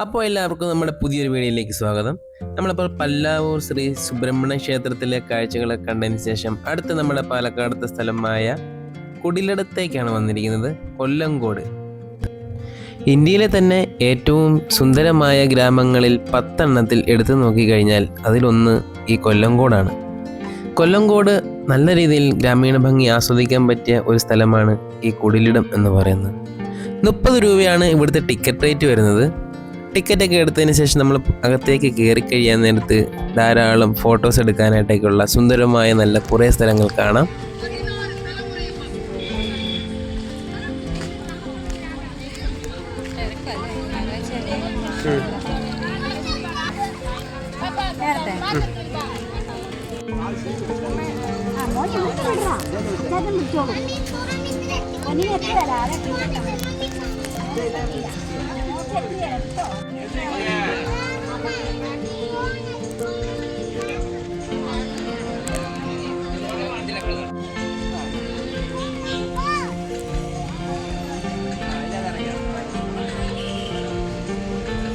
അപ്പോൾ എല്ലാവർക്കും നമ്മുടെ പുതിയൊരു വീഡിയോയിലേക്ക് സ്വാഗതം. നമ്മളിപ്പോൾ പല്ലാവൂർ ശ്രീ സുബ്രഹ്മണ്യ ക്ഷേത്രത്തിലെ കാഴ്ചകളൊക്കെ കണ്ടതിന് ശേഷം അടുത്ത നമ്മുടെ പാലക്കാടത്തെ സ്ഥലമായ കുടിലടത്തേക്കാണ് വന്നിരിക്കുന്നത്. കൊല്ലങ്കോട്. ഇന്ത്യയിലെ തന്നെ ഏറ്റവും സുന്ദരമായ ഗ്രാമങ്ങളിൽ 10 എണ്ണത്തിൽ എടുത്തു നോക്കിക്കഴിഞ്ഞാൽ അതിലൊന്ന് ഈ കൊല്ലങ്കോടാണ്. കൊല്ലങ്കോട് നല്ല രീതിയിൽ ഗ്രാമീണ ഭംഗി ആസ്വദിക്കാൻ പറ്റിയ ഒരു സ്ഥലമാണ് ഈ കുടിലിടം എന്ന് പറയുന്നത്. 30 രൂപയാണ് ഇവിടുത്തെ ടിക്കറ്റ് റേറ്റ് വരുന്നത്. ടിക്കറ്റൊക്കെ എടുത്തതിന് ശേഷം നമ്മൾ അകത്തേക്ക് കയറി കഴിയാൻ നേരത്ത് ധാരാളം ഫോട്ടോസ് എടുക്കാനായിട്ടൊക്കെയുള്ള സുന്ദരമായ നല്ല കുറേ സ്ഥലങ്ങൾ കാണാം.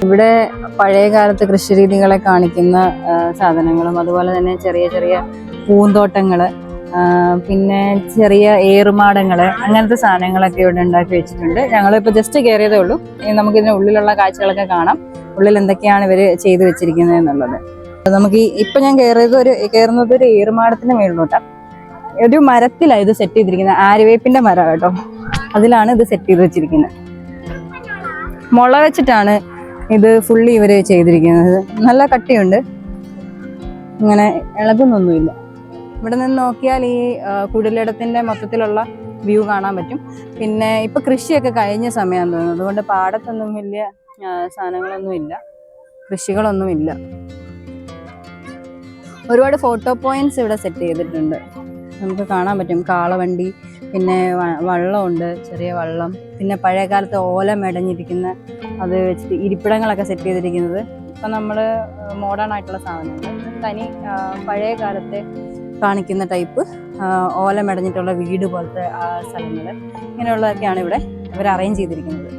ഇവിടെ പഴയ കാലത്ത് കൃഷി രീതികളെ കാണിക്കുന്ന സാധനങ്ങളും അതുപോലെ തന്നെ ചെറിയ ചെറിയ പൂന്തോട്ടങ്ങള്, പിന്നെ ചെറിയ ഏറുമാടങ്ങള്, അങ്ങനത്തെ സാധനങ്ങളൊക്കെ ഇവിടെ ഉണ്ടാക്കി വെച്ചിട്ടുണ്ട്. ഞങ്ങളിപ്പോൾ ജസ്റ്റ് കയറിയതേ ഉള്ളൂ. ഇനി നമുക്കിതിന് ഉള്ളിലുള്ള കാഴ്ചകളൊക്കെ കാണാം, ഉള്ളിൽ എന്തൊക്കെയാണ് ഇവർ ചെയ്തു വെച്ചിരിക്കുന്നത് എന്നുള്ളത്. നമുക്ക് ഇപ്പൊ ഞാൻ കയറുന്നത് ഒരു ഏറുമാടത്തിന്റെ മേളിലോട്ടാണ്. ഒരു മരത്തിലാണ് ഇത് സെറ്റ് ചെയ്തിരിക്കുന്നത്. ആര്യവേപ്പിന്റെ മരം കേട്ടോ, അതിലാണ് ഇത് സെറ്റ് ചെയ്ത് വെച്ചിരിക്കുന്നത്. മുള വെച്ചിട്ടാണ് ഇത് ഫുള്ളി ഇവര് ചെയ്തിരിക്കുന്നത്. നല്ല കട്ടിയുണ്ട്, ഇങ്ങനെ ഇളകുന്നൊന്നുമില്ല. ഇവിടെ നിന്ന് നോക്കിയാൽ ഈ കുടിലിടത്തിന്റെ മൊത്തത്തിലുള്ള വ്യൂ കാണാൻ പറ്റും. പിന്നെ ഇപ്പൊ കൃഷിയൊക്കെ കഴിഞ്ഞ സമയമാണെന്ന് തോന്നുന്നു, അതുകൊണ്ട് പാടത്തൊന്നും വലിയ സാധനങ്ങളൊന്നും ഇല്ല, കൃഷികളൊന്നുമില്ല. ഒരുപാട് ഫോട്ടോ പോയിന്റ്സ് ഇവിടെ സെറ്റ് ചെയ്തിട്ടുണ്ട്, നമുക്ക് കാണാൻ പറ്റും. കാളവണ്ടി, പിന്നെ വള്ളമുണ്ട്, ചെറിയ വള്ളം, പിന്നെ പഴയ കാലത്ത് ഓല മെടഞ്ഞിരിക്കുന്ന അത് വെച്ചിട്ട് ഇരിപ്പിടങ്ങളൊക്കെ സെറ്റ് ചെയ്തിരിക്കുന്നത്. ഇപ്പം നമ്മൾ മോഡേൺ ആയിട്ടുള്ള സാധനങ്ങൾ, തനി പഴയ കാലത്തെ കാണിക്കുന്ന ടൈപ്പ് ഓല മെടഞ്ഞിട്ടുള്ള വീട് പോലത്തെ സ്ഥലങ്ങൾ, ഇങ്ങനെയുള്ളതൊക്കെയാണ് ഇവിടെ ഇവർ അറേഞ്ച് ചെയ്തിരിക്കുന്നത്.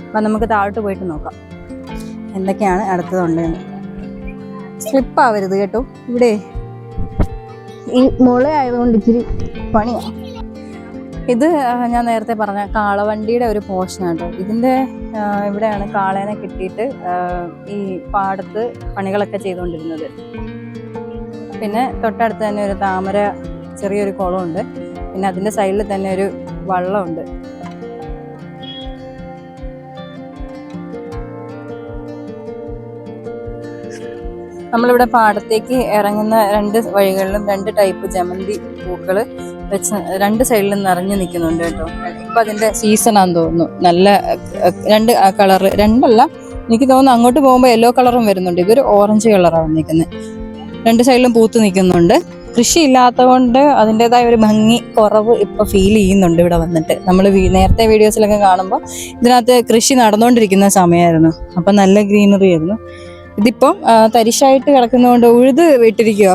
അപ്പം നമുക്ക് താഴോട്ട് പോയിട്ട് നോക്കാം എന്തൊക്കെയാണ് അടുത്തതുണ്ടെന്ന്. സ്ലിപ്പാവരുത് കേട്ടോ, ഇവിടെ ഈ മുളയായതുകൊണ്ട് ഇച്ചിരി പണിയാണ്. ഇത് ഞാൻ നേരത്തെ പറഞ്ഞ കാളവണ്ടിയുടെ ഒരു പോർഷനാണ് കേട്ടോ. ഇതിൻ്റെ ഇവിടെയാണ് കാളേനെ കിട്ടിയിട്ട് ഈ പാടത്ത് പണികളൊക്കെ ചെയ്തുകൊണ്ടിരുന്നത്. പിന്നെ തൊട്ടടുത്ത് തന്നെ ഒരു താമര ചെറിയൊരു കുളമുണ്ട്, പിന്നെ അതിൻ്റെ സൈഡിൽ തന്നെ ഒരു വള്ളമുണ്ട്. നമ്മളിവിടെ പാടത്തേക്ക് ഇറങ്ങുന്ന 2 വഴികളിലും 2 ടൈപ്പ് ജമന്തി പൂക്കൾ വെച്ച് 2 സൈഡിലും നിറഞ്ഞു നിൽക്കുന്നുണ്ട് കേട്ടോ. ഇപ്പം അതിൻ്റെ സീസണാന്ന് തോന്നുന്നു. നല്ല 2 കളറ്, 2 അല്ല, എനിക്ക് തോന്നുന്നു അങ്ങോട്ട് പോകുമ്പോൾ യെല്ലോ കളറും വരുന്നുണ്ട്. ഇതൊരു ഓറഞ്ച് കളറാണ് നിൽക്കുന്നത്. 2 സൈഡിലും പൂത്ത് നിൽക്കുന്നുണ്ട്. കൃഷി ഇല്ലാത്തത് കൊണ്ട് അതിൻ്റെതായ ഒരു ഭംഗി കുറവ് ഇപ്പോൾ ഫീൽ ചെയ്യുന്നുണ്ട് ഇവിടെ വന്നിട്ട്. നമ്മൾ നേരത്തെ വീഡിയോസിലൊക്കെ കാണുമ്പോൾ ഇതിനകത്ത് കൃഷി നടന്നുകൊണ്ടിരിക്കുന്ന സമയമായിരുന്നു, അപ്പം നല്ല ഗ്രീനറി ആയിരുന്നു. ഇതിപ്പം തരിശായിട്ട് കിടക്കുന്നതുകൊണ്ട് ഉഴുത് വിട്ടിരിക്കുക.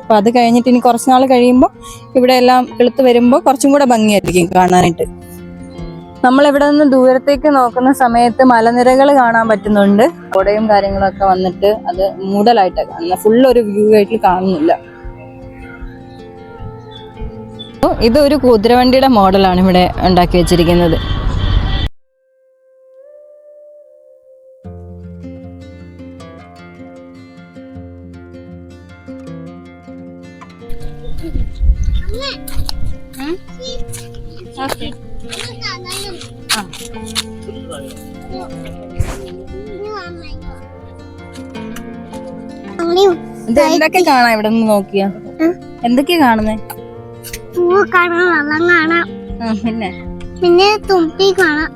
അപ്പം അത് കഴിഞ്ഞിട്ട് ഇനി കുറച്ച് നാൾ കഴിയുമ്പോൾ ഇവിടെ എല്ലാം കിളുത്ത് വരുമ്പോൾ കുറച്ചും കൂടെ ഭംഗിയായിരിക്കും കാണാനായിട്ട്. നമ്മളിവിടെ നിന്ന് ദൂരത്തേക്ക് നോക്കുന്ന സമയത്ത് മലനിരകൾ കാണാൻ പറ്റുന്നുണ്ട്. കോടയും കാര്യങ്ങളൊക്കെ വന്നിട്ട് അത് മൂടലായിട്ടാണ് കാണുന്നത്, ഫുള്ളൊരു വ്യൂ ആയിട്ട് കാണുന്നില്ല. ഇതൊരു കുതിരവണ്ടിയുടെ മോഡലാണ് ഇവിടെ ഉണ്ടാക്കി വെച്ചിരിക്കുന്നത്. ഇത് എന്തൊക്കെ കാണാം ഇവിടെ നിന്ന് നോക്കിയാ? എന്തൊക്കെയാ കാണുന്നേ? പൂവ് കാണാം, വെള്ളം കാണാം, പിന്നെ പിന്നെ തുമ്പി കാണാം.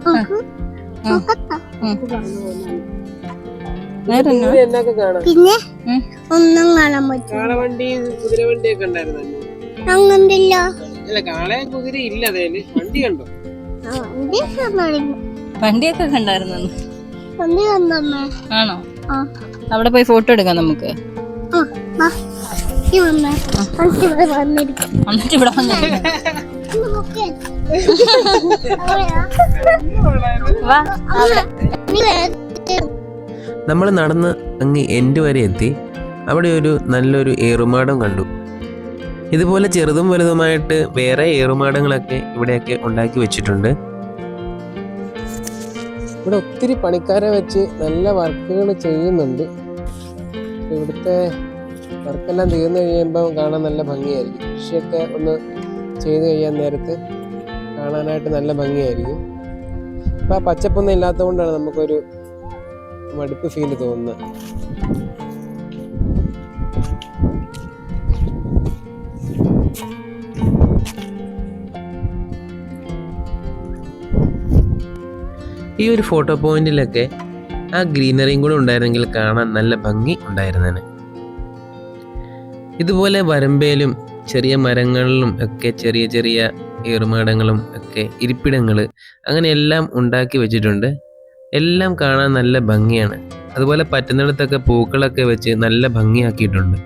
പിന്നെ ഒന്നും കാണാൻ പറ്റും. അങ്ങനെയില്ല, വണ്ടിയൊക്കെ കണ്ടായിരുന്നു. വണ്ടി കണ്ടമ്മേ. ആണോ? അവിടെ പോയി ഫോട്ടോ എടുക്കാം നമുക്ക്. എന്നിട്ട് ഇവിടെ വന്നിരിക്കും. നമ്മൾ നടന്ന് അങ്ങ് എൻഡ് വരെ എത്തി. അവിടെ ഒരു നല്ലൊരു ഏറുമാടം കണ്ടു. ഇതുപോലെ ചെറുതും വലുതുമായിട്ട് വേറെ ഏറുമാടങ്ങളൊക്കെ ഇവിടെയൊക്കെ ഉണ്ടാക്കി വെച്ചിട്ടുണ്ട്. ഇവിടെ ഒത്തിരി പണിക്കാരെ വെച്ച് നല്ല വർക്കുകൾ ചെയ്യുന്നുണ്ട്. ഇവിടുത്തെ വർക്കെല്ലാം തീർന്നു കഴിയുമ്പോൾ കാണാൻ നല്ല ഭംഗിയായിരിക്കും. കൃഷിയൊക്കെ ഒന്ന് ചെയ്ത് കഴിയാൻ നേരത്ത് കാണാനായിട്ട് നല്ല ഭംഗിയായിരിക്കും. അപ്പം ആ പച്ചപ്പൊന്നും ഇല്ലാത്തത് കൊണ്ടാണ് നമുക്കൊരു മടുപ്പ് ഫീൽ തോന്നുന്നത്. ഈ ഒരു ഫോട്ടോ പോയിന്റിലൊക്കെ ആ ഗ്രീനറിയും കൂടെ ഉണ്ടായിരുന്നെങ്കിൽ കാണാൻ നല്ല ഭംഗി ഉണ്ടായിരുന്നേനെ. ഇതുപോലെ വരമ്പേലും ചെറിയ മരങ്ങളിലും ഒക്കെ ചെറിയ ചെറിയ ഏറുമാടങ്ങളും ഒക്കെ ഇരിപ്പിടങ്ങൾ അങ്ങനെ എല്ലാം ഉണ്ടാക്കി വെച്ചിട്ടുണ്ട്. എല്ലാം കാണാൻ നല്ല ഭംഗിയാണ്. അതുപോലെ പറ്റുന്നിടത്തൊക്കെ പൂക്കളൊക്കെ വെച്ച് നല്ല ഭംഗിയാക്കിയിട്ടുണ്ട്.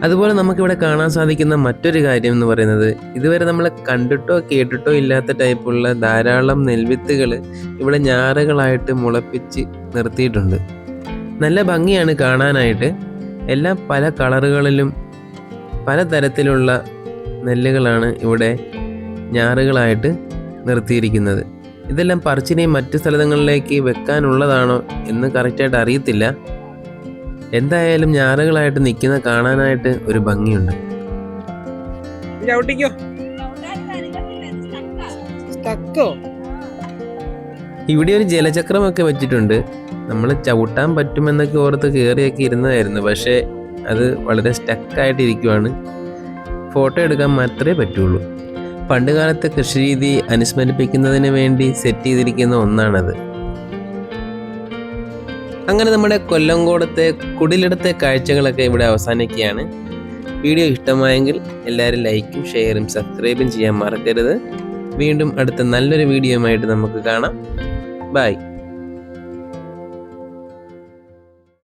അതുപോലെ നമുക്കിവിടെ കാണാൻ സാധിക്കുന്ന മറ്റൊരു കാര്യം എന്ന് പറയുന്നത്, ഇതുവരെ നമ്മൾ കണ്ടിട്ടോ കേട്ടിട്ടോ ഇല്ലാത്ത ടൈപ്പുള്ള ധാരാളം നെൽവിത്തുകൾ ഇവിടെ ഞാറുകളായിട്ട് മുളപ്പിച്ച് നിർത്തിയിട്ടുണ്ട്. നല്ല ഭംഗിയാണ് കാണാനായിട്ട്. എല്ലാം പല കളറുകളിലും പല തരത്തിലുള്ള നെല്ലുകളാണ് ഇവിടെ ഞാറുകളായിട്ട് നിർത്തിയിരിക്കുന്നത്. ഇതെല്ലാം പറിച്ചിനെ മറ്റു സ്ഥലങ്ങളിലേക്ക് വെക്കാനുള്ളതാണോ എന്ന് കറക്റ്റായിട്ട് അറിയത്തില്ല. എന്തായാലും ഞാറുകളായിട്ട് നിൽക്കുന്ന കാണാനായിട്ട് ഒരു ഭംഗിയുണ്ട്. ഇവിടെ ഒരു ജലചക്രമൊക്കെ വെച്ചിട്ടുണ്ട്. നമ്മൾ ചവിട്ടാൻ പറ്റുമെന്നൊക്കെ ഓർത്ത് കയറിയൊക്കെ ഇരുന്നതായിരുന്നു. പക്ഷേ അത് വളരെ സ്റ്റക്കായിട്ടിരിക്കുവാണ്. ഫോട്ടോ എടുക്കാൻ മാത്രമേ പറ്റുള്ളൂ. പണ്ട് കാലത്തെ കൃഷിരീതി അനുസ്മരിപ്പിക്കുന്നതിന് വേണ്ടി സെറ്റ് ചെയ്തിരിക്കുന്ന ഒന്നാണത്. അങ്ങനെ നമ്മുടെ കൊല്ലങ്കോടത്തെ കുടിലിടത്തെ കാഴ്ചകളൊക്കെ ഇവിടെ അവസാനിക്കുകയാണ്. വീഡിയോ ഇഷ്ടമായെങ്കിൽ എല്ലാവരും ലൈക്കും ഷെയറും സബ്സ്ക്രൈബും ചെയ്യാൻ മറക്കരുത്. വീണ്ടും അടുത്ത നല്ലൊരു വീഡിയോയുമായിട്ട് നമുക്ക് കാണാം. ബൈ.